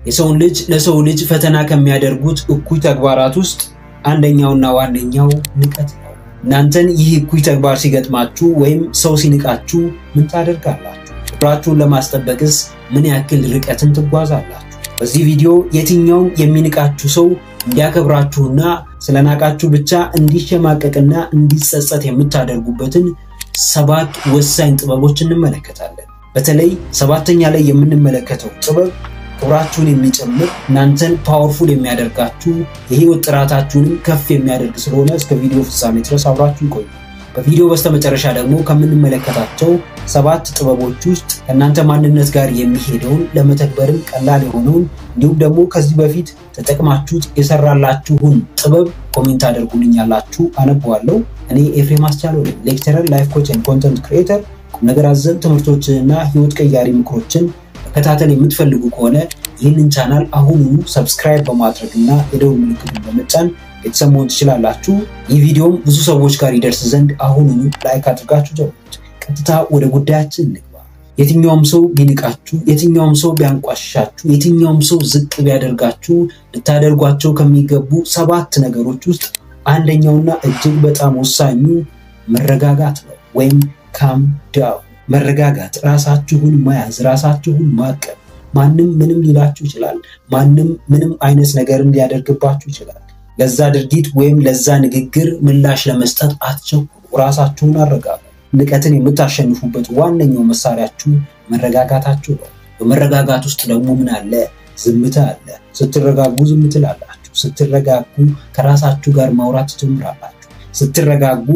የሰውን ልጅ ለሰው ልጅ ፈተና ከሚያደርጉት እኩይ ተግባራት ውስጥ አንደኛውና ዋነኛው ንቀት ነው። እናንተን ይህ እኩይ ተግባር ሲገጥማችሁ ወይም ሰው ሲንቃችሁ ምን ታደርጋላችሁ? ክብራችሁን ለማስጠበቅስ ምን ያክል ርቀትን ትጓዛላችሁ? በዚህ ቪዲዮ የትኛው የሚንቃችሁ ሰው እንዲያከብራችሁና ስለናቃችሁ ብቻ እንዲሸማቀቅና እንዲጸጸት የምታደርጉበትን 7 ወሳኝ ጥበቦች እንመለከታለን። በተለይ 7ኛ ላይ የምንመለከተው ጥበብ ክብራችሁን የሚጨምር እናንተን ፓወርፉል የሚያደርጋችሁ የህይወት ጥራታችሁንም ከፍ የሚያደርግ ስለሆነ እስከ ቪዲዮ ፍጻሜ ድረስ አብራችሁ ቆዩ። በቪዲዮ በስተመጨረሻ ደግሞ ከምንመለከታቸው 7 ጥበቦች ውስጥ ከእናንተ ማንነት ጋር የሚሄደውን ለመተግበርም ቀላል የሆነውን እንዲሁም ደግሞ ከዚህ በፊት ተጠቅማችሁት የሰራላችሁን ጥበብ ኮሜንት አድርጉልኛላችሁ፣ አነበዋለሁ። እኔ ኤፍሬም አስቻለው ነኝ፣ ሌክቸረር፣ ላይፍ ኮች ኤንድ ኮንተንት ክሪኤተር። ቁም ነገር አዘል ትምህርቶችንና ህይወት ቀያሪ ምክሮችን መከታተል የምትፈልጉ ከሆነ ይህንን ቻናል አሁኑኑ ሰብስክራይብ በማድረግና የደወል ምልክቱን በመጫን ቤተሰብ መሆን ትችላላችሁ። ይህ ቪዲዮም ብዙ ሰዎች ጋር ይደርስ ዘንድ አሁኑኑ ላይክ አድርጋችሁ ጀምሩት። ቀጥታ ወደ ጉዳያችን እንግባ። የትኛውም ሰው ቢንቃችሁ፣ የትኛውም ሰው ቢያንቋሽሻችሁ፣ የትኛውም ሰው ዝቅ ቢያደርጋችሁ ልታደርጓቸው ከሚገቡ 7 ነገሮች ውስጥ አንደኛውና እጅግ በጣም ወሳኙ መረጋጋት ነው፣ ወይም ካም ዳውን። መረጋጋት፣ ራሳችሁን መያዝ፣ ራሳችሁን ማቀብ። ማንም ምንም ሊላችሁ ይችላል። ማንም ምንም አይነት ነገርን ሊያደርግባችሁ ይችላል። ለዛ ድርጊት ወይም ለዛ ንግግር ምላሽ ለመስጠት አትቸኩሉ። ራሳችሁን አረጋጉ። ንቀትን የምታሸንፉበት ዋነኛው መሳሪያችሁ መረጋጋታችሁ ነው። በመረጋጋት ውስጥ ደግሞ ምን አለ? ዝምታ አለ። ስትረጋጉ ዝም ትላላችሁ። ስትረጋጉ ከራሳችሁ ጋር ማውራት ትጀምራላችሁ። ስትረጋጉ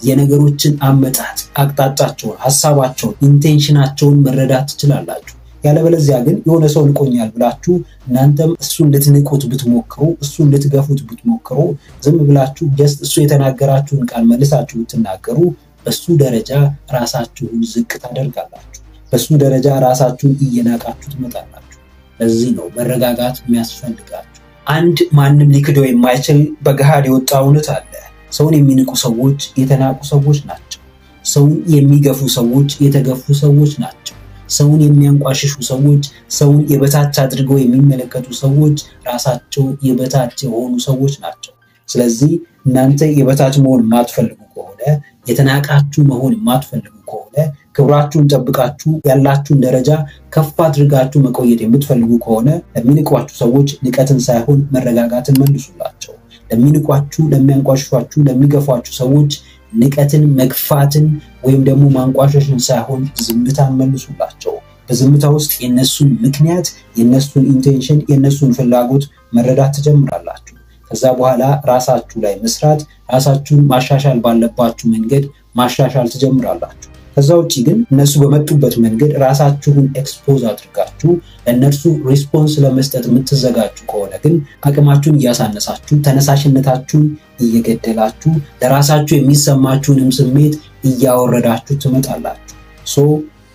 የነገሮችን አመጣጥ፣ አቅጣጫቸውን፣ ሐሳባቸውን፣ ኢንቴንሽናቸውን መረዳት ትችላላችሁ። ያለበለዚያ ግን የሆነ ሰው ንቆኛል ብላችሁ እናንተም እሱን ልትንቁት ብትሞክሩ፣ እሱን ልትገፉት ብትሞክሩ፣ ዝም ብላችሁ ጀስት እሱ የተናገራችሁን ቃል መልሳችሁ ብትናገሩ በሱ ደረጃ ራሳችሁን ዝቅ ታደርጋላችሁ። በሱ ደረጃ ራሳችሁን እየናቃችሁ ትመጣላችሁ። ለዚህ ነው መረጋጋት የሚያስፈልጋችሁ። አንድ ማንም ሊክደው የማይችል በገሃድ የወጣ እውነት አለ። ሰውን የሚንቁ ሰዎች የተናቁ ሰዎች ናቸው። ሰውን የሚገፉ ሰዎች የተገፉ ሰዎች ናቸው። ሰውን የሚያንቋሽሹ ሰዎች፣ ሰውን የበታች አድርገው የሚመለከቱ ሰዎች ራሳቸው የበታች የሆኑ ሰዎች ናቸው። ስለዚህ እናንተ የበታች መሆን የማትፈልጉ ከሆነ፣ የተናቃችሁ መሆን የማትፈልጉ ከሆነ፣ ክብራችሁን ጠብቃችሁ ያላችሁን ደረጃ ከፍ አድርጋችሁ መቆየት የምትፈልጉ ከሆነ ለሚንቋችሁ ሰዎች ንቀትን ሳይሆን መረጋጋትን መልሱላቸው። ለሚንቋችሁ፣ ለሚያንቋሽሿችሁ፣ ለሚገፏችሁ ሰዎች ንቀትን፣ መግፋትን ወይም ደግሞ ማንቋሸሽን ሳይሆን ዝምታን መልሱላቸው። በዝምታ ውስጥ የነሱን ምክንያት፣ የነሱን ኢንቴንሽን፣ የነሱን ፍላጎት መረዳት ትጀምራላችሁ። ከዛ በኋላ ራሳችሁ ላይ መስራት፣ ራሳችሁን ማሻሻል ባለባችሁ መንገድ ማሻሻል ትጀምራላችሁ። ከዛ ውጪ ግን እነሱ በመጡበት መንገድ ራሳችሁን ኤክስፖዝ አድርጋችሁ ለእነርሱ ሪስፖንስ ለመስጠት የምትዘጋጁ ከሆነ ግን አቅማችሁን እያሳነሳችሁ፣ ተነሳሽነታችሁን እየገደላችሁ፣ ለራሳችሁ የሚሰማችሁንም ስሜት እያወረዳችሁ ትመጣላችሁ።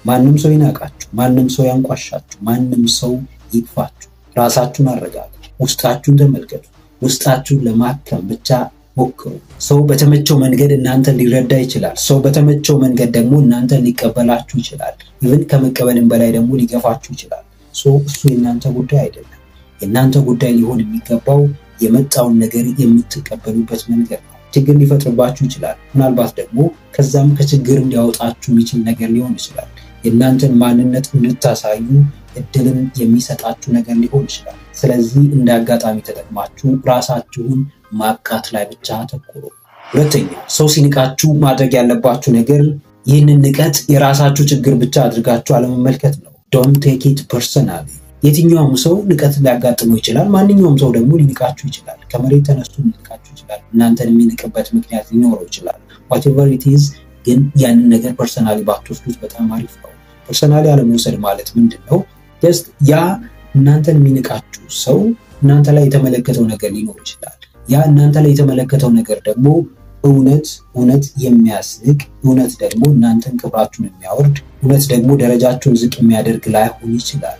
ማንም ሰው ይናቃችሁ፣ ማንም ሰው ያንቋሻችሁ፣ ማንም ሰው ይግፋችሁ፣ ራሳችሁን አረጋጉ። ውስጣችሁን ተመልከቱ። ውስጣችሁን ለማከም ብቻ ሞክሩ። ሰው በተመቸው መንገድ እናንተን ሊረዳ ይችላል። ሰው በተመቸው መንገድ ደግሞ እናንተን ሊቀበላችሁ ይችላል። ኢቭን ከመቀበልም በላይ ደግሞ ሊገፋችሁ ይችላል። እሱ የእናንተ ጉዳይ አይደለም። የእናንተ ጉዳይ ሊሆን የሚገባው የመጣውን ነገር የምትቀበሉበት መንገድ ነው። ችግር ሊፈጥርባችሁ ይችላል። ምናልባት ደግሞ ከዛም ከችግር ሊያወጣችሁ የሚችል ነገር ሊሆን ይችላል። የእናንተን ማንነት እንድታሳዩ እድልን የሚሰጣችሁ ነገር ሊሆን ይችላል። ስለዚህ እንደ አጋጣሚ ተጠቅማችሁ ራሳችሁን ማብቃት ላይ ብቻ አተኩሩ። ሁለተኛ፣ ሰው ሲንቃችሁ ማድረግ ያለባችሁ ነገር ይህንን ንቀት የራሳችሁ ችግር ብቻ አድርጋችሁ አለመመልከት ነው። ዶንት ቴክ ኢት ፐርሰናሊ። የትኛውም ሰው ንቀት ሊያጋጥመው ይችላል። ማንኛውም ሰው ደግሞ ሊንቃችሁ ይችላል። ከመሬት ተነስቶ ሊንቃችሁ ይችላል። እናንተን የሚንቅበት ምክንያት ሊኖረው ይችላል። whatever it is፣ ግን ያንን ነገር ፐርሰናሊ ባትወስዱት በጣም አሪፍ ነው። ፐርሰናሊ አለመውሰድ ማለት ምንድነው? ጀስት ያ እናንተን የሚንቃችሁ ሰው እናንተ ላይ የተመለከተው ነገር ሊኖር ይችላል። ያ እናንተ ላይ የተመለከተው ነገር ደግሞ እውነት የሚያስንቅ፣ እውነት ደግሞ እናንተን ክብራችሁን የሚያወርድ፣ እውነት ደግሞ ደረጃችሁን ዝቅ የሚያደርግ ላይሆን ይችላል።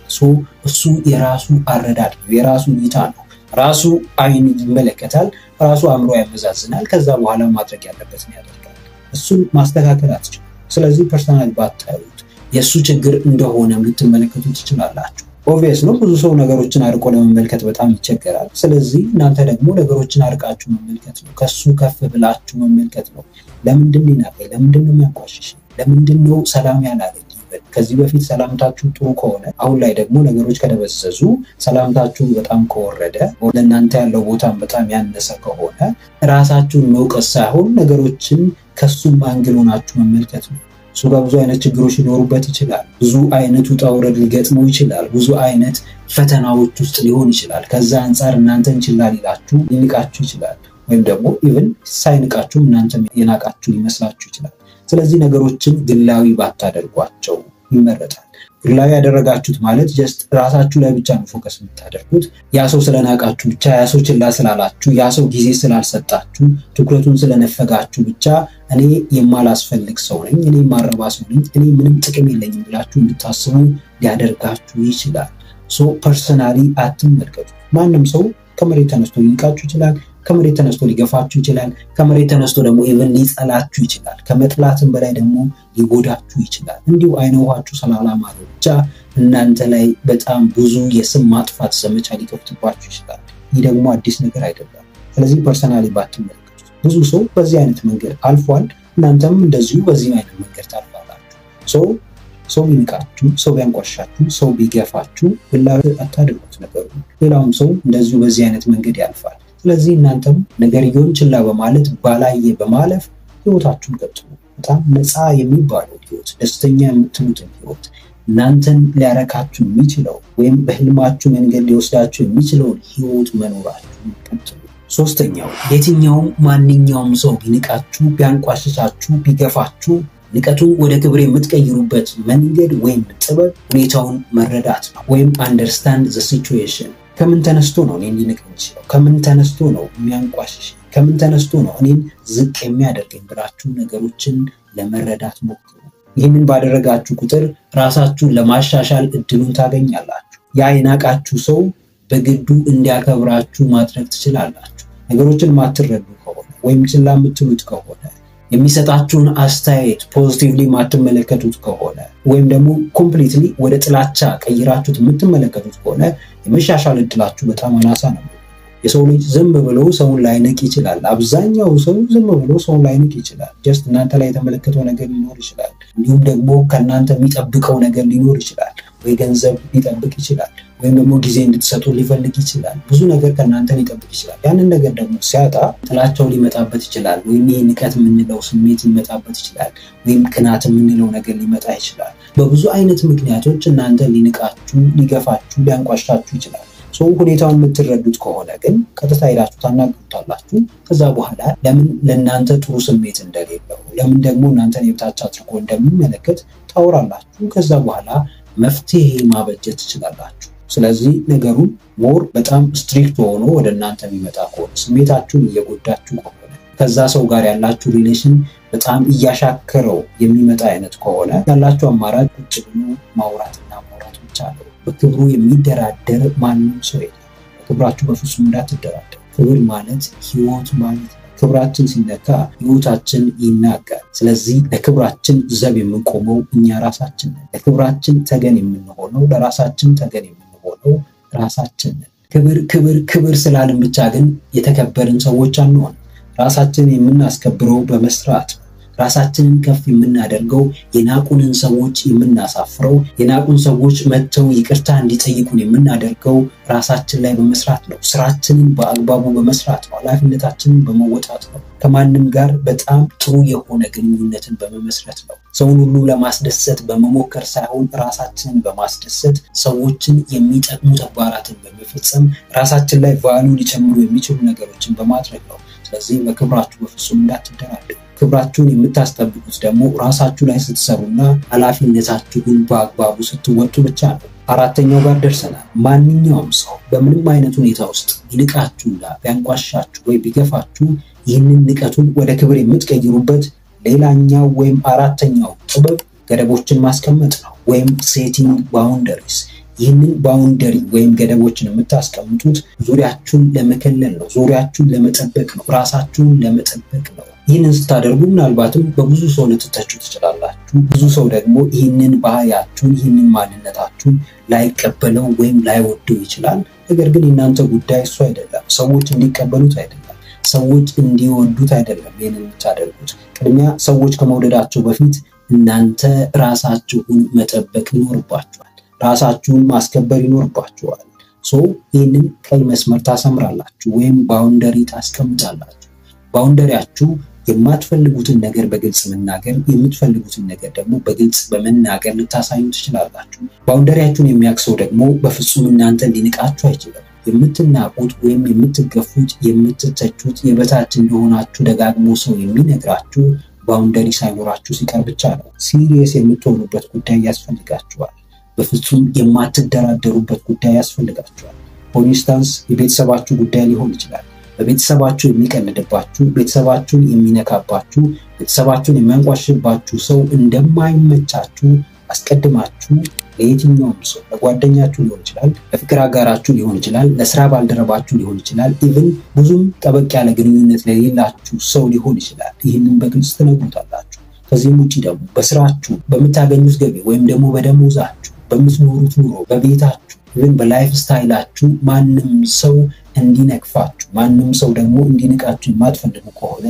እሱ የራሱ አረዳድ ነው፣ የራሱ እይታ ነው። ራሱ አይን ይመለከታል፣ ራሱ አእምሮ ያመዛዝናል። ከዛ በኋላ ማድረግ ያለበትን ያደርጋል። እሱን ማስተካከል አትችሉም። ስለዚህ ፐርሰናል ባታዩት የእሱ ችግር እንደሆነ ልትመለከቱ ትችላላችሁ። ኦብቪየስ ነው ብዙ ሰው ነገሮችን አርቆ ለመመልከት በጣም ይቸገራል። ስለዚህ እናንተ ደግሞ ነገሮችን አርቃችሁ መመልከት ነው፣ ከሱ ከፍ ብላችሁ መመልከት ነው። ለምንድን ይናቀኝ? ለምንድን ነው የሚያንቋሽሽ? ለምንድን ነው ሰላም ያላለኝ? ከዚህ በፊት ሰላምታችሁ ጥሩ ከሆነ አሁን ላይ ደግሞ ነገሮች ከደበዘዙ ሰላምታችሁ በጣም ከወረደ ለእናንተ ያለው ቦታም በጣም ያነሰ ከሆነ ራሳችሁን መውቀስ ሳይሆን ነገሮችን ከሱም አንግል ሆናችሁ መመልከት ነው። እሱ ጋር ብዙ አይነት ችግሮች ሊኖሩበት ይችላል። ብዙ አይነት ውጣ ውረድ ሊገጥመው ይችላል። ብዙ አይነት ፈተናዎች ውስጥ ሊሆን ይችላል። ከዛ አንጻር እናንተን ችላ ሊላችሁ ሊንቃችሁ ይችላል። ወይም ደግሞ ኢቭን ሳይንቃችሁ እናንተ የናቃችሁ ሊመስላችሁ ይችላል። ስለዚህ ነገሮችን ግላዊ ባታደርጓቸው ይመረጣል። ግላዊ ያደረጋችሁት ማለት ጀስት ራሳችሁ ላይ ብቻ ነው ፎከስ የምታደርጉት። ያ ሰው ስለናቃችሁ ብቻ፣ ያ ሰው ችላ ስላላችሁ፣ ያ ሰው ጊዜ ስላልሰጣችሁ፣ ትኩረቱን ስለነፈጋችሁ ብቻ እኔ የማላስፈልግ ሰው ነኝ፣ እኔ የማረባ ሰው ነኝ፣ እኔ ምንም ጥቅም የለኝም ብላችሁ እንድታስቡ ሊያደርጋችሁ ይችላል። ሶ ፐርሰናሊ አትመልከቱ። ማንም ሰው ከመሬት ተነስቶ ሊንቃችሁ ይችላል። ከመሬት ተነስቶ ሊገፋችሁ ይችላል። ከመሬት ተነስቶ ደግሞ ኢቭን ሊጸላችሁ ይችላል። ከመጥላትም በላይ ደግሞ ሊጎዳችሁ ይችላል። እንዲሁ አይነ ውሃችሁ ስላላማረ ብቻ እናንተ ላይ በጣም ብዙ የስም ማጥፋት ዘመቻ ሊከፍትባችሁ ይችላል። ይህ ደግሞ አዲስ ነገር አይደለም። ስለዚህ ፐርሰናሊ ባትመለከቱት። ብዙ ሰው በዚህ አይነት መንገድ አልፏል። እናንተም እንደዚሁ በዚህ አይነት መንገድ ታልፋላችሁ። ሰው ቢንቃችሁ፣ ሰው ቢያንቋሻችሁ፣ ሰው ቢገፋችሁ ግላዊ አታድርጉት ነገሩ። ሌላውም ሰው እንደዚሁ በዚህ አይነት መንገድ ያልፋል። ስለዚህ እናንተም ነገርየውን ችላ በማለት ባላየ በማለፍ ህይወታችሁን ቀጥሉ። በጣም ነፃ የሚባለው ህይወት፣ ደስተኛ የምትሉትን ህይወት፣ እናንተን ሊያረካችሁ የሚችለው ወይም በህልማችሁ መንገድ ሊወስዳችሁ የሚችለውን ህይወት መኖራችሁን ቀጥሉ። ሶስተኛው የትኛውም ማንኛውም ሰው ቢንቃችሁ፣ ቢያንቋሽሻችሁ፣ ቢገፋችሁ ንቀቱን ወደ ክብር የምትቀይሩበት መንገድ ወይም ጥበብ ሁኔታውን መረዳት ነው። ወይም አንደርስታንድ ዘ ሲቹዌሽን። ከምን ተነስቶ ነው እኔን ሊንቅ የሚችለው? ከምን ተነስቶ ነው የሚያንቋሽሽ? ከምን ተነስቶ ነው እኔን ዝቅ የሚያደርገኝ ብላችሁ ነገሮችን ለመረዳት ሞክሩ። ይህንን ባደረጋችሁ ቁጥር ራሳችሁን ለማሻሻል እድሉን ታገኛላችሁ። ያ የናቃችሁ ሰው በግዱ እንዲያከብራችሁ ማድረግ ትችላላችሁ። ነገሮችን ማትረዱ ከሆነ ወይም ችላ የምትሉት ከሆነ የሚሰጣችሁን አስተያየት ፖዚቲቭሊ ማትመለከቱት ከሆነ ወይም ደግሞ ኮምፕሊትሊ ወደ ጥላቻ ቀይራችሁት የምትመለከቱት ከሆነ የመሻሻል እድላችሁ በጣም አናሳ ነው። የሰው ልጅ ዝም ብሎ ሰውን ላይንቅ ይችላል። አብዛኛው ሰው ዝም ብሎ ሰውን ላይንቅ ይችላል። ጀስት እናንተ ላይ የተመለከተው ነገር ሊኖር ይችላል። እንዲሁም ደግሞ ከእናንተ የሚጠብቀው ነገር ሊኖር ይችላል። ወይ ገንዘብ ሊጠብቅ ይችላል፣ ወይም ደግሞ ጊዜ እንድትሰጡ ሊፈልግ ይችላል። ብዙ ነገር ከእናንተ ሊጠብቅ ይችላል። ያንን ነገር ደግሞ ሲያጣ ጥላቻው ሊመጣበት ይችላል። ወይም ይህ ንቀት የምንለው ስሜት ሊመጣበት ይችላል። ወይም ቅናት የምንለው ነገር ሊመጣ ይችላል። በብዙ አይነት ምክንያቶች እናንተ ሊንቃችሁ፣ ሊገፋችሁ፣ ሊያንቋሻችሁ ይችላል። ሰው ሁኔታውን የምትረዱት ከሆነ ግን ቀጥታ ሄዳችሁ ታናግሩታላችሁ። ከዛ በኋላ ለምን ለእናንተ ጥሩ ስሜት እንደሌለው፣ ለምን ደግሞ እናንተን የበታች አድርጎ እንደሚመለከት ታወራላችሁ። ከዛ በኋላ መፍትሄ ማበጀት ትችላላችሁ። ስለዚህ ነገሩን ሞር በጣም ስትሪክት ሆኖ ወደ እናንተ የሚመጣ ከሆነ፣ ስሜታችሁን እየጎዳችሁ ከሆነ፣ ከዛ ሰው ጋር ያላችሁ ሪሌሽን በጣም እያሻከረው የሚመጣ አይነት ከሆነ ያላችሁ አማራጭ ቁጭ ብሎ ማውራትና ማውራት ብቻ ነው። በክብሩ የሚደራደር ማንም ሰው የለም። በክብራችሁ በፍጹም እንዳትደራደሩ። ክብር ማለት ህይወት ማለት ነው። ክብራችን ሲነካ ህይወታችን ይናጋል። ስለዚህ ለክብራችን ዘብ የምንቆመው እኛ ራሳችን ነን። ለክብራችን ተገን የምንሆነው፣ ለራሳችን ተገን የምንሆነው ራሳችን ነን። ክብር ክብር ክብር ስላልን ብቻ ግን የተከበርን ሰዎች አንሆን። ራሳችንን የምናስከብረው በመስራት ነው። ራሳችንን ከፍ የምናደርገው የናቁንን ሰዎች የምናሳፍረው፣ የናቁን ሰዎች መጥተው ይቅርታ እንዲጠይቁን የምናደርገው ራሳችን ላይ በመስራት ነው። ስራችንን በአግባቡ በመስራት ነው። ኃላፊነታችንን በመወጣት ነው። ከማንም ጋር በጣም ጥሩ የሆነ ግንኙነትን በመመስረት ነው። ሰውን ሁሉ ለማስደሰት በመሞከር ሳይሆን ራሳችንን በማስደሰት ሰዎችን የሚጠቅሙ ተግባራትን በመፈጸም ራሳችን ላይ ቫልዩ ሊጨምሩ የሚችሉ ነገሮችን በማድረግ ነው። ስለዚህ በክብራችሁ በፍጹም እንዳትደራደሩ። ክብራችሁን የምታስጠብቁት ደግሞ ራሳችሁ ላይ ስትሰሩና ኃላፊነታችሁን በአግባቡ ስትወጡ ብቻ ነው። አራተኛው ጋር ደርሰናል። ማንኛውም ሰው በምንም አይነት ሁኔታ ውስጥ ቢንቃችሁና ቢያንቋሻችሁ ወይ ቢገፋችሁ ይህንን ንቀቱን ወደ ክብር የምትቀይሩበት ሌላኛው ወይም አራተኛው ጥበብ ገደቦችን ማስቀመጥ ነው፣ ወይም ሴቲንግ ባውንደሪስ። ይህንን ባውንደሪ ወይም ገደቦችን የምታስቀምጡት ዙሪያችሁን ለመከለል ነው፣ ዙሪያችሁን ለመጠበቅ ነው፣ ራሳችሁን ለመጠበቅ ነው። ይህንን ስታደርጉ ምናልባትም በብዙ ሰው ልትተቹ ትችላላችሁ። ብዙ ሰው ደግሞ ይህንን ባህሪያችሁን፣ ይህንን ማንነታችሁን ላይቀበለው ወይም ላይወደው ይችላል። ነገር ግን የእናንተ ጉዳይ እሱ አይደለም። ሰዎች እንዲቀበሉት አይደለም፣ ሰዎች እንዲወዱት አይደለም ይህንን የምታደርጉት። ቅድሚያ ሰዎች ከመውደዳቸው በፊት እናንተ ራሳችሁን መጠበቅ ይኖርባችኋል። ራሳችሁን ማስከበር ይኖርባችኋል። ይህንን ቀይ መስመር ታሰምራላችሁ ወይም ባውንደሪ ታስቀምጣላችሁ። ባውንደሪያችሁ የማትፈልጉትን ነገር በግልጽ መናገር፣ የምትፈልጉትን ነገር ደግሞ በግልጽ በመናገር ልታሳዩ ትችላላችሁ። ባውንደሪያችሁን የሚያክሰው ደግሞ በፍጹም እናንተን ሊንቃችሁ አይችልም። የምትናቁት ወይም የምትገፉት፣ የምትተቹት የበታች እንደሆናችሁ ደጋግሞ ሰው የሚነግራችሁ ባውንደሪ ሳይኖራችሁ ሲቀር ብቻ ነው። ሲሪየስ የምትሆኑበት ጉዳይ ያስፈልጋችኋል። በፍጹም የማትደራደሩበት ጉዳይ ያስፈልጋችኋል። ፎር ኢንስታንስ የቤተሰባችሁ ጉዳይ ሊሆን ይችላል። በቤተሰባችሁ የሚቀልድባችሁ፣ ቤተሰባችሁን የሚነካባችሁ፣ ቤተሰባችሁን የሚያንቋሽባችሁ ሰው እንደማይመቻችሁ አስቀድማችሁ ለየትኛውም ሰው፣ ለጓደኛችሁ ሊሆን ይችላል፣ ለፍቅር አጋራችሁ ሊሆን ይችላል፣ ለስራ ባልደረባችሁ ሊሆን ይችላል፣ ኢቭን ብዙም ጠበቅ ያለ ግንኙነት ለሌላችሁ ሰው ሊሆን ይችላል። ይህንን በግልጽ ትነግሩታላችሁ። ከዚህም ውጭ ደግሞ በስራችሁ በምታገኙት ገቢ ወይም ደግሞ በደሞዛችሁ፣ በምትኖሩት ኑሮ፣ በቤታችሁ፣ ኢቭን በላይፍ ስታይላችሁ ማንም ሰው እንዲነቅፋችሁ፣ ማንም ሰው ደግሞ እንዲንቃችሁ የማትፈልጉ ከሆነ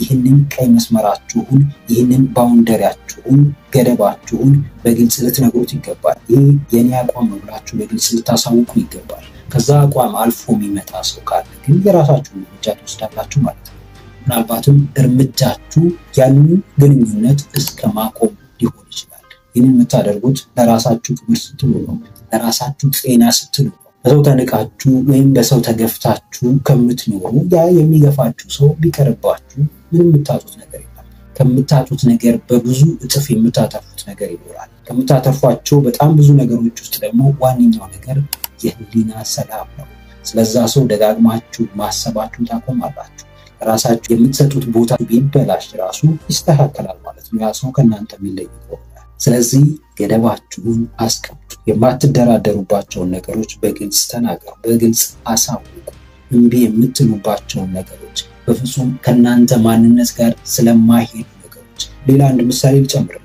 ይህንን ቀይ መስመራችሁን፣ ይህንን ባውንደሪያችሁን፣ ገደባችሁን በግልጽ ልትነግሩት ይገባል። ይህ የኔ አቋም ነው ብላችሁ በግልጽ ልታሳውቁ ይገባል። ከዛ አቋም አልፎ የሚመጣ ሰው ካለ ግን የራሳችሁን እርምጃ ትወስዳላችሁ ማለት ነው። ምናልባትም እርምጃችሁ ያንን ግንኙነት እስከ ማቆም ሊሆን ይችላል። ይህንን የምታደርጉት ለራሳችሁ ክብር ስትሉ ነው፣ ለራሳችሁ ጤና ስትሉ ነው። በሰው ተንቃችሁ ወይም በሰው ተገፍታችሁ ከምትኖሩ ያ የሚገፋችሁ ሰው ቢቀርባችሁ ምንም የምታጡት ነገር የለም። ከምታጡት ነገር በብዙ እጥፍ የምታተርፉት ነገር ይኖራል። ከምታተርፏቸው በጣም ብዙ ነገሮች ውስጥ ደግሞ ዋነኛው ነገር የህሊና ሰላም ነው። ስለዛ ሰው ደጋግማችሁ ማሰባችሁን ታቆማላችሁ። ራሳችሁ የምትሰጡት ቦታ ቢበላሽ ራሱ ይስተካከላል ማለት ነው፣ ያ ሰው ከእናንተ የሚለይ ከሆነ። ስለዚህ ገደባችሁን አስቀምጡ። የማትደራደሩባቸውን ነገሮች በግልጽ ተናገሩ፣ በግልጽ አሳውቁ። እምቢ የምትሉባቸውን ነገሮች በፍጹም ከእናንተ ማንነት ጋር ስለማይሄዱ ነገሮች። ሌላ አንድ ምሳሌ ልጨምርላችሁ።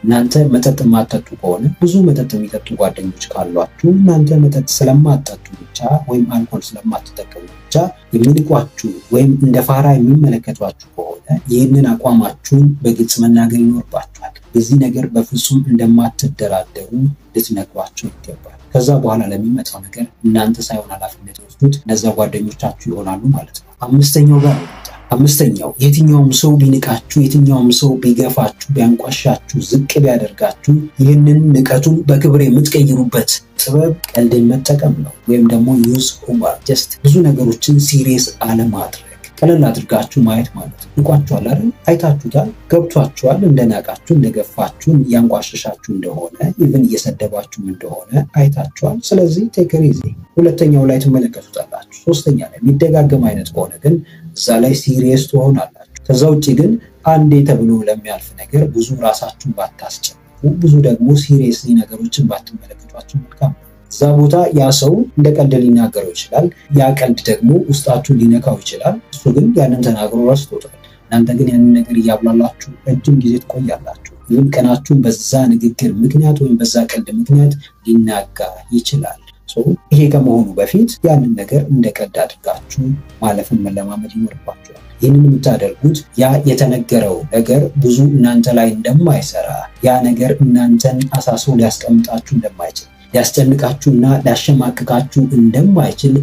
እናንተ መጠጥ የማትጠጡ ከሆነ ብዙ መጠጥ የሚጠጡ ጓደኞች ካሏችሁ እናንተ መጠጥ ስለማትጠጡ ብቻ ወይም አልኮል ስለማትጠቀሙ ብቻ የሚንቋችሁ ወይም እንደ ፋራ የሚመለከቷችሁ ከሆነ ይህንን አቋማችሁን በግልጽ መናገር ይኖርባችኋል። በዚህ ነገር በፍጹም እንደማትደራደሩ ልትነግሯቸው ይገባል። ከዛ በኋላ ለሚመጣው ነገር እናንተ ሳይሆን ኃላፊነት የወስዱት እነዛ ጓደኞቻችሁ ይሆናሉ ማለት ነው። አምስተኛው የትኛውም ሰው ቢንቃችሁ፣ የትኛውም ሰው ቢገፋችሁ፣ ቢያንቋሻችሁ፣ ዝቅ ቢያደርጋችሁ ይህንን ንቀቱን በክብር የምትቀይሩበት ጥበብ ቀልድን መጠቀም ነው። ወይም ደግሞ ዩዝ ሁመር፣ ጀስት ብዙ ነገሮችን ሲሪየስ አለማድረግ፣ ቀለል አድርጋችሁ ማየት ማለት ነው። ንቋችኋል አይደል? አይታችሁታል፣ ገብቷችኋል፣ እንደናቃችሁ፣ እንደገፋችሁ፣ እያንቋሸሻችሁ እንደሆነ ኢቭን እየሰደባችሁ እንደሆነ አይታችኋል። ስለዚህ ቴክ ኢት ኢዚ። ሁለተኛው ላይ ትመለከቱታላችሁ። ሶስተኛ ላይ የሚደጋገም አይነት ከሆነ ግን እዛ ላይ ሲሪየስ ትሆናላችሁ። ከዛ ውጭ ግን አንዴ ተብሎ ለሚያልፍ ነገር ብዙ ራሳችሁን ባታስጨንቁ፣ ብዙ ደግሞ ሲሪየስሊ ነገሮችን ባትመለከቷቸው መልካም ነው። እዛ ቦታ ያ ሰው እንደ ቀልድ ሊናገረው ይችላል። ያ ቀልድ ደግሞ ውስጣችሁን ሊነካው ይችላል። እሱ ግን ያንን ተናግሮ ረስቶታል። እናንተ ግን ያንን ነገር እያብላላችሁ ረጅም ጊዜ ትቆያላችሁ። ይህም ቀናችሁን በዛ ንግግር ምክንያት ወይም በዛ ቀልድ ምክንያት ሊናጋ ይችላል። ይሄ ከመሆኑ በፊት ያንን ነገር እንደ ቀልድ አድርጋችሁ ማለፍን መለማመድ ይኖርባችኋል። ይህንን የምታደርጉት ያ የተነገረው ነገር ብዙ እናንተ ላይ እንደማይሰራ፣ ያ ነገር እናንተን አሳስሮ ሊያስቀምጣችሁ እንደማይችል፣ ሊያስጨንቃችሁና ሊያሸማቅቃችሁ እንደማይችል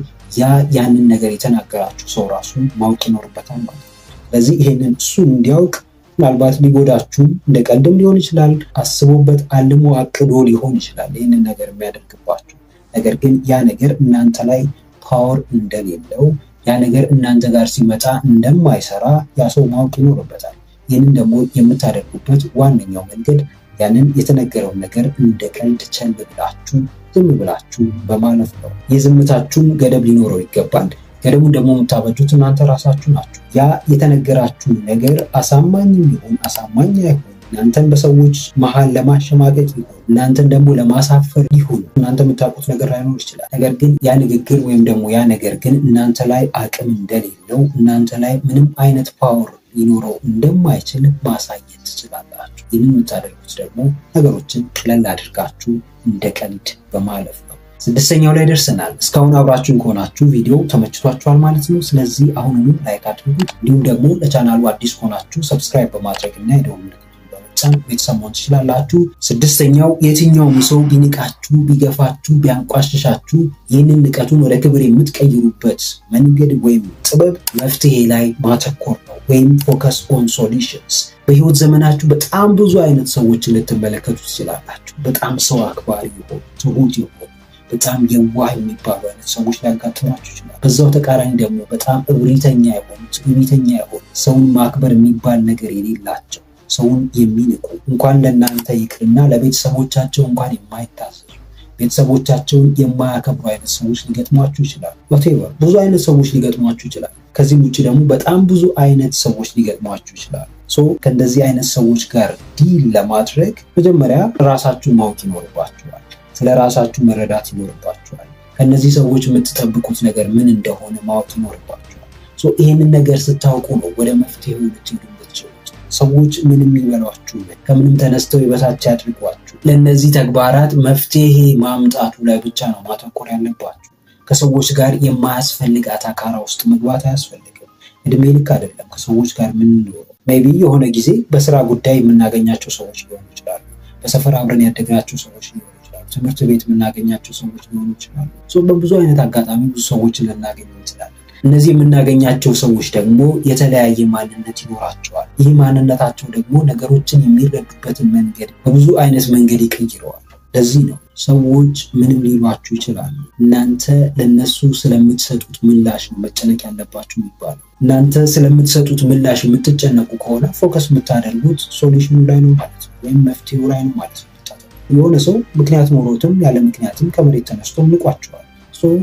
ያንን ነገር የተናገራችሁ ሰው ራሱ ማወቅ ይኖርበታል ማለት ነው። ስለዚህ ይሄንን እሱ እንዲያውቅ ምናልባት ሊጎዳችሁም እንደ ቀልድም ሊሆን ይችላል፣ አስቦበት አልሞ አቅዶ ሊሆን ይችላል ይህንን ነገር የሚያደርግባችሁ። ነገር ግን ያ ነገር እናንተ ላይ ፓወር እንደሌለው፣ ያ ነገር እናንተ ጋር ሲመጣ እንደማይሰራ ያ ሰው ማወቅ ይኖርበታል። ይህንን ደግሞ የምታደርጉበት ዋነኛው መንገድ ያንን የተነገረውን ነገር እንደ ቀልድ ቸል ብላችሁ ዝም ብላችሁ በማለፍ ነው። የዝምታችሁም ገደብ ሊኖረው ይገባል። ገደቡን ደግሞ የምታበጁት እናንተ ራሳችሁ ናችሁ። ያ የተነገራችሁ ነገር አሳማኝ ይሁን አሳማኝ አይሁን፣ እናንተን በሰዎች መሃል ለማሸማቀቅ ይሁን እናንተን ደግሞ ለማሳፈር ይሁን እናንተ የምታውቁት ነገር ላይኖር ይችላል። ነገር ግን ያ ንግግር ወይም ደግሞ ያ ነገር ግን እናንተ ላይ አቅም እንደሌለው፣ እናንተ ላይ ምንም አይነት ፓወር ሊኖረው እንደማይችል ማሳየት ትችላላችሁ። ይህንን የምታደርጉት ደግሞ ነገሮችን ቀለል አድርጋችሁ እንደ ቀልድ በማለፍ ነው። ስድስተኛው ላይ ደርሰናል። እስካሁን አብራችሁን ከሆናችሁ ቪዲዮ ተመችቷችኋል ማለት ነው። ስለዚህ አሁኑኑ ላይክ አድርጉት። እንዲሁም ደግሞ ለቻናሉ አዲስ ከሆናችሁ ሰብስክራይብ በማድረግ እና የደወል ምልክቱን በመጫን ቤተሰብ መሆን ትችላላችሁ። ስድስተኛው የትኛውም ሰው ቢንቃችሁ፣ ቢገፋችሁ፣ ቢያንቋሽሻችሁ ይህንን ንቀቱን ወደ ክብር የምትቀይሩበት መንገድ ወይም ጥበብ መፍትሄ ላይ ማተኮር ነው፣ ወይም ፎከስ ኦን ሶሉሽንስ። በህይወት ዘመናችሁ በጣም ብዙ አይነት ሰዎችን ልትመለከቱ ትችላላችሁ። በጣም ሰው አክባሪ የሆኑ ትሁት የሆኑ በጣም የዋህ የሚባሉ አይነት ሰዎች ሊያጋጥሟችሁ ይችላል። በዛው ተቃራኒ ደግሞ በጣም እብሪተኛ የሆኑ ሰውን ማክበር የሚባል ነገር የሌላቸው ሰውን የሚንቁ እንኳን ለእናንተ ይቅርና ለቤተሰቦቻቸው እንኳን የማይታዘዙ ቤተሰቦቻቸውን የማያከብሩ አይነት ሰዎች ሊገጥሟችሁ ይችላል። whatever ብዙ አይነት ሰዎች ሊገጥሟችሁ ይችላል። ከዚህም ውጭ ደግሞ በጣም ብዙ አይነት ሰዎች ሊገጥሟችሁ ይችላል። ከእንደዚህ አይነት ሰዎች ጋር ዲል ለማድረግ መጀመሪያ ራሳችሁን ማወቅ ይኖርባችኋል። ስለ ራሳችሁ መረዳት ይኖርባችኋል። ከነዚህ ሰዎች የምትጠብቁት ነገር ምን እንደሆነ ማወቅ ይኖርባችኋል። ይህንን ነገር ስታውቁ ነው ወደ መፍትሄው ልትሄዱ የምትችሉት። ሰዎች ምንም ይበሏችሁ፣ ከምንም ተነስተው የበታች ያድርጓችሁ፣ ለእነዚህ ተግባራት መፍትሄ ማምጣቱ ላይ ብቻ ነው ማተኮር ያለባችሁ። ከሰዎች ጋር የማያስፈልግ አታካራ ውስጥ መግባት አያስፈልግም። እድሜ ልክ አይደለም ከሰዎች ጋር የምንኖረው። ሜቢ የሆነ ጊዜ በስራ ጉዳይ የምናገኛቸው ሰዎች ሊሆኑ ይችላሉ። በሰፈር አብረን ያደግናቸው ሰዎች ሊሆኑ ይችላሉ። ትምህርት ቤት የምናገኛቸው ሰዎች ሊሆኑ ይችላሉ። በብዙ አይነት አጋጣሚ ብዙ ሰዎችን ልናገኝ እንችላለን። እነዚህ የምናገኛቸው ሰዎች ደግሞ የተለያየ ማንነት ይኖራቸዋል። ይህ ማንነታቸው ደግሞ ነገሮችን የሚረዱበትን መንገድ በብዙ አይነት መንገድ ይቀይረዋል። ለዚህ ነው ሰዎች ምንም ሊሏችሁ ይችላሉ፣ እናንተ ለነሱ ስለምትሰጡት ምላሽ ነው መጨነቅ ያለባችሁ የሚባለው። እናንተ ስለምትሰጡት ምላሽ የምትጨነቁ ከሆነ ፎከስ የምታደርጉት ሶሉሽኑ ላይ ነው ማለት ነው፣ ወይም መፍትሄው ላይ ነው ማለት ነው። የሆነ ሰው ምክንያት ኖሮትም ያለ ምክንያትም ከመሬት ተነስቶ ንቋቸዋል።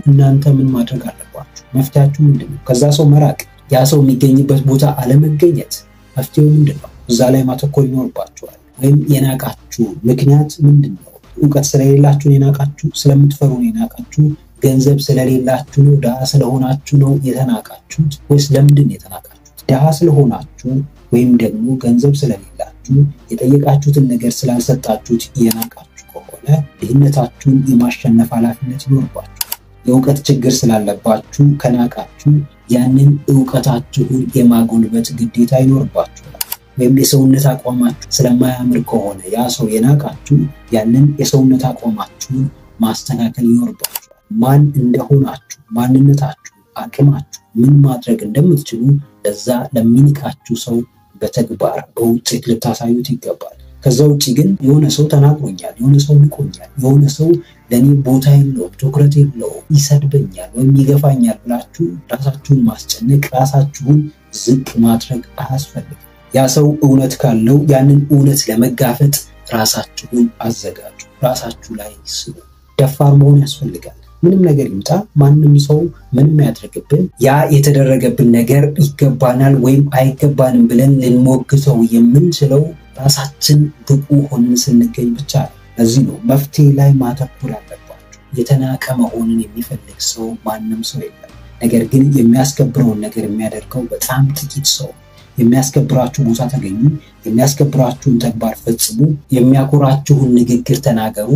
እናንተ ምን ማድረግ አለባችሁ? መፍትሄያችሁ ምንድነው? ከዛ ሰው መራቅ፣ ያ ሰው የሚገኝበት ቦታ አለመገኘት። መፍትሄው ምንድነው? እዛ ላይ ማተኮር ይኖርባችኋል። ወይም የናቃችሁ ምክንያት ምንድነው? እውቀት ስለሌላችሁ የናቃችሁ? ስለምትፈሩ ነው የናቃችሁ? ገንዘብ ስለሌላችሁ ነው? ድሃ ስለሆናችሁ ነው የተናቃችሁት? ወይስ ለምንድን የተናቃችሁት? ድሃ ስለሆናችሁ ወይም ደግሞ ገንዘብ ስለሌላችሁ የጠየቃችሁትን ነገር ስላልሰጣችሁት የናቃችሁ ከሆነ ድህነታችሁን የማሸነፍ ኃላፊነት ይኖርባችኋል። የእውቀት ችግር ስላለባችሁ ከናቃችሁ ያንን እውቀታችሁን የማጎልበት ግዴታ ይኖርባችኋል። ወይም የሰውነት አቋማችሁ ስለማያምር ከሆነ ያ ሰው የናቃችሁ ያንን የሰውነት አቋማችሁን ማስተካከል ይኖርባችኋል። ማን እንደሆናችሁ፣ ማንነታችሁ፣ አቅማችሁ፣ ምን ማድረግ እንደምትችሉ ለዛ ለሚንቃችሁ ሰው በተግባር በውጤት ልታሳዩት ይገባል። ከዛ ውጪ ግን የሆነ ሰው ተናግሮኛል፣ የሆነ ሰው ንቆኛል፣ የሆነ ሰው ለኔ ቦታ የለውም፣ ትኩረት የለውም፣ ይሰድበኛል ወይም ይገፋኛል ብላችሁ ራሳችሁን ማስጨነቅ፣ ራሳችሁን ዝቅ ማድረግ አያስፈልግም። ያ ሰው እውነት ካለው ያንን እውነት ለመጋፈጥ ራሳችሁን አዘጋጁ። ራሳችሁ ላይ ስሩ። ደፋር መሆን ያስፈልጋል። ምንም ነገር ይምጣ፣ ማንም ሰው ምንም ያድርግብን፣ ያ የተደረገብን ነገር ይገባናል ወይም አይገባንም ብለን ልንሞግተው የምንችለው ራሳችን ብቁ ሆነን ስንገኝ ብቻ ነው። ለዚህ ነው መፍትሄ ላይ ማተኮር ያለባችሁ። የተናቀ መሆንን የሚፈልግ ሰው ማንም ሰው የለም። ነገር ግን የሚያስከብረውን ነገር የሚያደርገው በጣም ጥቂት ሰው። የሚያስከብራችሁ ቦታ ተገኙ፣ የሚያስከብራችሁን ተግባር ፈጽሙ፣ የሚያኮራችሁን ንግግር ተናገሩ፣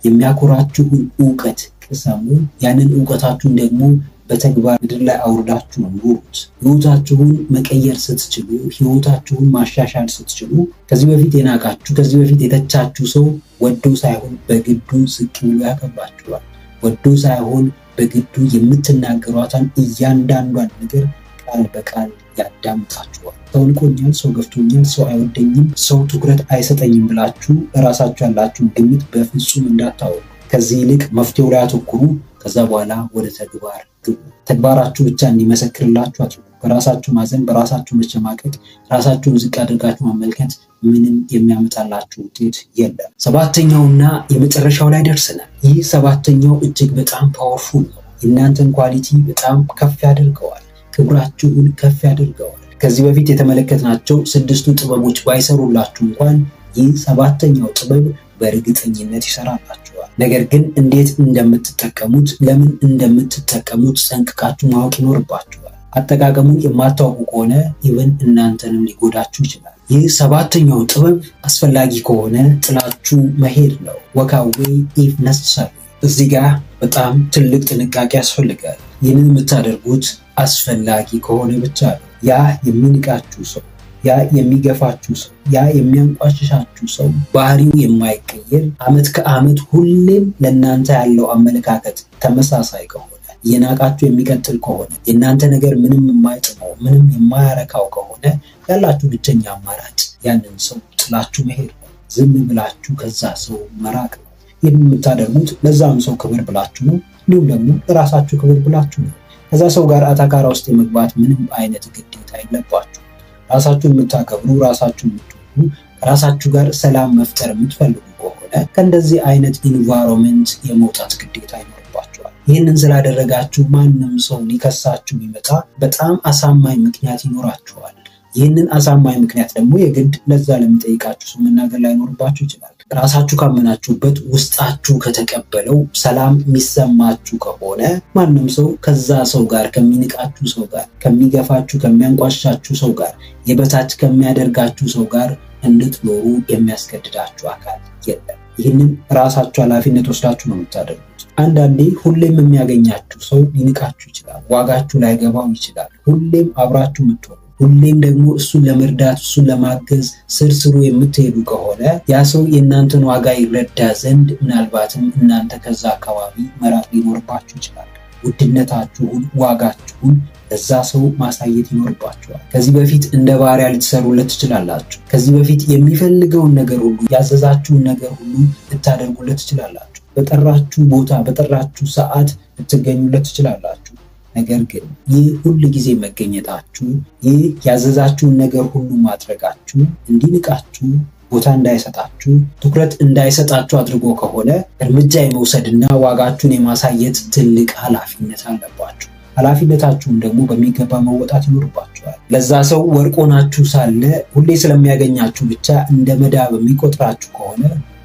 የሚያኮራችሁን ዕውቀት ቅሰሙ። ያንን ዕውቀታችሁን ደግሞ በተግባር ምድር ላይ አውርዳችሁ ኑሩት። ህይወታችሁን መቀየር ስትችሉ፣ ህይወታችሁን ማሻሻል ስትችሉ፣ ከዚህ በፊት የናቃችሁ፣ ከዚህ በፊት የተቻችሁ ሰው ወዶ ሳይሆን በግዱ ዝቅ ብሎ ያከብራችኋል። ወዶ ሳይሆን በግዱ የምትናገሯትን እያንዳንዷን ነገር ቃል በቃል ያዳምጣችኋል። ሰው ንቆኛል፣ ሰው ገፍቶኛል፣ ሰው አይወደኝም፣ ሰው ትኩረት አይሰጠኝም ብላችሁ እራሳችሁ ያላችሁን ግምት በፍጹም እንዳታወሩ። ከዚህ ይልቅ መፍትሄው ላይ አተኩሩ። ከዛ በኋላ ወደ ተግባር ግቡ። ተግባራችሁ ብቻ እንዲመሰክርላችሁ አድርጉ። በራሳችሁ ማዘን፣ በራሳችሁ መሸማቀቅ፣ ራሳችሁን ዝቅ አድርጋችሁ መመልከት ምንም የሚያመጣላችሁ ውጤት የለም። ሰባተኛውና የመጨረሻው ላይ ደርሰናል። ይህ ሰባተኛው እጅግ በጣም ፓወርፉል ነው። የእናንተን ኳሊቲ በጣም ከፍ ያደርገዋል። ክብራችሁን ከፍ ያደርገዋል። ከዚህ በፊት የተመለከትናቸው 6ቱ ጥበቦች ባይሰሩላችሁ እንኳን ይህ ሰባተኛው ጥበብ በእርግጠኝነት ይሰራላችኋል። ነገር ግን እንዴት እንደምትጠቀሙት፣ ለምን እንደምትጠቀሙት ጠንቅቃችሁ ማወቅ ይኖርባችኋል። አጠቃቀሙን የማታውቁ ከሆነ ኢቨን እናንተንም ሊጎዳችሁ ይችላል። ይህ ሰባተኛው ጥበብ አስፈላጊ ከሆነ ጥላችሁ መሄድ ነው። walk away if necessary። እዚህ ጋር በጣም ትልቅ ጥንቃቄ ያስፈልጋል። ይህንን የምታደርጉት አስፈላጊ ከሆነ ብቻ ነው። ያ የሚንቃችሁ ሰው፣ ያ የሚገፋችሁ ሰው፣ ያ የሚያንቋሽሻችሁ ሰው ባህሪው የማይቀየር ዓመት ከዓመት ሁሌም ለእናንተ ያለው አመለካከት ተመሳሳይ ከሆነ የናቃችሁ የሚቀጥል ከሆነ የእናንተ ነገር ምንም የማይጥመው ምንም የማያረካው ከሆነ ያላችሁ ብቸኛ አማራጭ ያንን ሰው ጥላችሁ መሄድ ነው። ዝም ብላችሁ ከዛ ሰው መራቅ ነው። ይህን የምታደርጉት ለዛም ሰው ክብር ብላችሁ ነው፣ እንዲሁም ደግሞ ለራሳችሁ ክብር ብላችሁ ነው። ከዛ ሰው ጋር አታካራ ውስጥ የመግባት ምንም አይነት ግዴታ የለባችሁ። ራሳችሁን የምታከብሩ ራሳችሁን የምትወዱ ከራሳችሁ ጋር ሰላም መፍጠር የምትፈልጉ ከሆነ ከእንደዚህ አይነት ኢንቫይሮንመንት የመውጣት ግዴታ ይኖርባችኋል። ይህንን ስላደረጋችሁ ማንም ሰው ሊከሳችሁ ቢመጣ በጣም አሳማኝ ምክንያት ይኖራችኋል። ይህንን አሳማኝ ምክንያት ደግሞ የግድ ለዛ ለሚጠይቃችሁ ሰው መናገር ላይኖርባችሁ ይችላል። ራሳችሁ ካመናችሁበት ውስጣችሁ ከተቀበለው ሰላም የሚሰማችሁ ከሆነ ማንም ሰው ከዛ ሰው ጋር ከሚንቃችሁ ሰው ጋር ከሚገፋችሁ ከሚያንቋሻችሁ ሰው ጋር የበታች ከሚያደርጋችሁ ሰው ጋር እንድትኖሩ የሚያስገድዳችሁ አካል የለም። ይህንን ራሳችሁ ኃላፊነት ወስዳችሁ ነው የምታደርጉት። አንዳንዴ ሁሌም የሚያገኛችሁ ሰው ሊንቃችሁ ይችላል። ዋጋችሁ ላይገባው ይችላል። ሁሌም አብራችሁ የምትሆኑ ሁሌም ደግሞ እሱን ለመርዳት እሱን ለማገዝ ስርስሩ የምትሄዱ ከሆነ ያ ሰው የእናንተን ዋጋ ይረዳ ዘንድ ምናልባትም እናንተ ከዛ አካባቢ መራቅ ሊኖርባችሁ ይችላል። ውድነታችሁን ዋጋችሁን ለዛ ሰው ማሳየት ይኖርባችኋል። ከዚህ በፊት እንደ ባሪያ ልትሰሩለት ትችላላችሁ። ከዚህ በፊት የሚፈልገውን ነገር ሁሉ ያዘዛችሁን ነገር ሁሉ ልታደርጉለት ትችላላችሁ። በጠራችሁ ቦታ በጠራችሁ ሰዓት ልትገኙለት ትችላላችሁ። ነገር ግን ይህ ሁሉ ጊዜ መገኘታችሁ ይህ ያዘዛችሁን ነገር ሁሉ ማድረጋችሁ እንዲንቃችሁ ቦታ እንዳይሰጣችሁ ትኩረት እንዳይሰጣችሁ አድርጎ ከሆነ እርምጃ የመውሰድና ዋጋችሁን የማሳየት ትልቅ ኃላፊነት አለባችሁ። ኃላፊነታችሁን ደግሞ በሚገባ መወጣት ይኖርባችኋል። ለዛ ሰው ወርቆናችሁ ሳለ ሁሌ ስለሚያገኛችሁ ብቻ እንደ መዳብ የሚቆጥራችሁ ከሆነ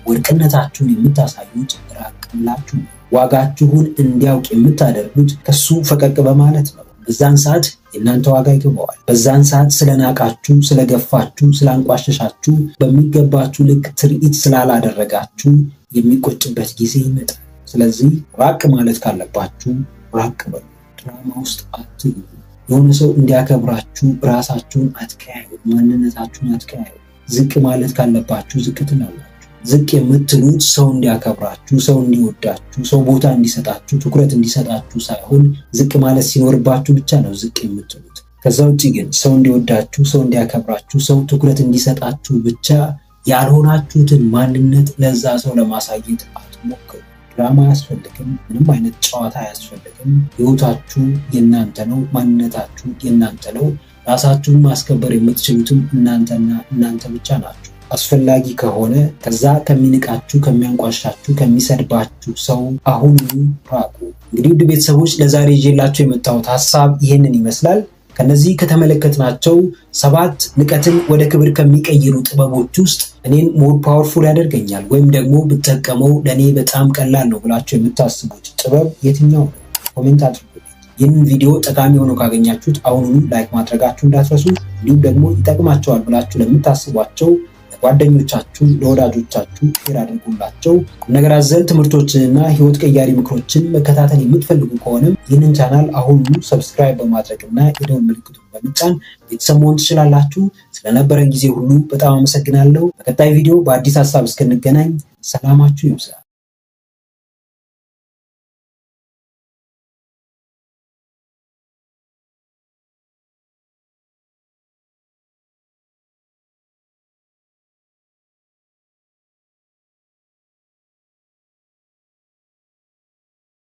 ወርቅነታችሁን የምታሳዩት ራቅ ብላችሁ ነው። ዋጋችሁን እንዲያውቅ የምታደርጉት ከሱ ፈቀቅ በማለት ነው። በዛን ሰዓት የእናንተ ዋጋ ይገባዋል። በዛን ሰዓት ስለናቃችሁ፣ ስለገፋችሁ፣ ስላንቋሸሻችሁ፣ በሚገባችሁ ልክ ትርኢት ስላላደረጋችሁ የሚቆጭበት ጊዜ ይመጣል። ስለዚህ ራቅ ማለት ካለባችሁ ራቅ በሉ። ድራማ ውስጥ አትግቡ። የሆነ ሰው እንዲያከብራችሁ ራሳችሁን አትቀያዩ፣ ማንነታችሁን አትቀያዩ። ዝቅ ማለት ካለባችሁ ዝቅ ትላላችሁ። ዝቅ የምትሉት ሰው እንዲያከብራችሁ፣ ሰው እንዲወዳችሁ፣ ሰው ቦታ እንዲሰጣችሁ፣ ትኩረት እንዲሰጣችሁ ሳይሆን ዝቅ ማለት ሲኖርባችሁ ብቻ ነው ዝቅ የምትሉት። ከዛ ውጪ ግን ሰው እንዲወዳችሁ፣ ሰው እንዲያከብራችሁ፣ ሰው ትኩረት እንዲሰጣችሁ ብቻ ያልሆናችሁትን ማንነት ለዛ ሰው ለማሳየት አትሞክሩ። ድራማ አያስፈልግም። ምንም አይነት ጨዋታ አያስፈልግም። ህይወታችሁ የእናንተ ነው። ማንነታችሁ የእናንተ ነው። ራሳችሁን ማስከበር የምትችሉትም እናንተና እናንተ ብቻ ናችሁ። አስፈላጊ ከሆነ ከዛ ከሚንቃችሁ፣ ከሚያንቋሻችሁ፣ ከሚሰድባችሁ ሰው አሁኑኑ ራቁ። እንግዲህ ውድ ቤተሰቦች ለዛሬ ይዤላችሁ የመጣሁት ሐሳብ ይህንን ይመስላል። ከነዚህ ከተመለከትናቸው 7 ንቀትን ወደ ክብር ከሚቀይሩ ጥበቦች ውስጥ እኔን ሞር ፓወርፉል ያደርገኛል ወይም ደግሞ ብጠቀመው ለኔ በጣም ቀላል ነው ብላችሁ የምታስቡት ጥበብ የትኛው ነው? ኮሜንት አድርጉ። ይህንን ቪዲዮ ጠቃሚ ሆኖ ካገኛችሁት አሁኑኑ ላይክ ማድረጋችሁ እንዳትረሱ። እንዲሁም ደግሞ ይጠቅማቸዋል ብላችሁ ለምታስቧቸው ጓደኞቻችሁ ለወዳጆቻችሁ ሼር አድርጉላቸው። ነገር አዘል ትምህርቶችንና ህይወት ቀያሪ ምክሮችን መከታተል የምትፈልጉ ከሆነ ይህንን ቻናል አሁኑኑ ሰብስክራይብ በማድረግና የደወል ምልክቱን በመጫን ቤተሰብ መሆን ትችላላችሁ። ስለነበረን ጊዜ ሁሉ በጣም አመሰግናለሁ። በቀጣይ ቪዲዮ በአዲስ ሀሳብ እስክንገናኝ ሰላማችሁ ይብዛ።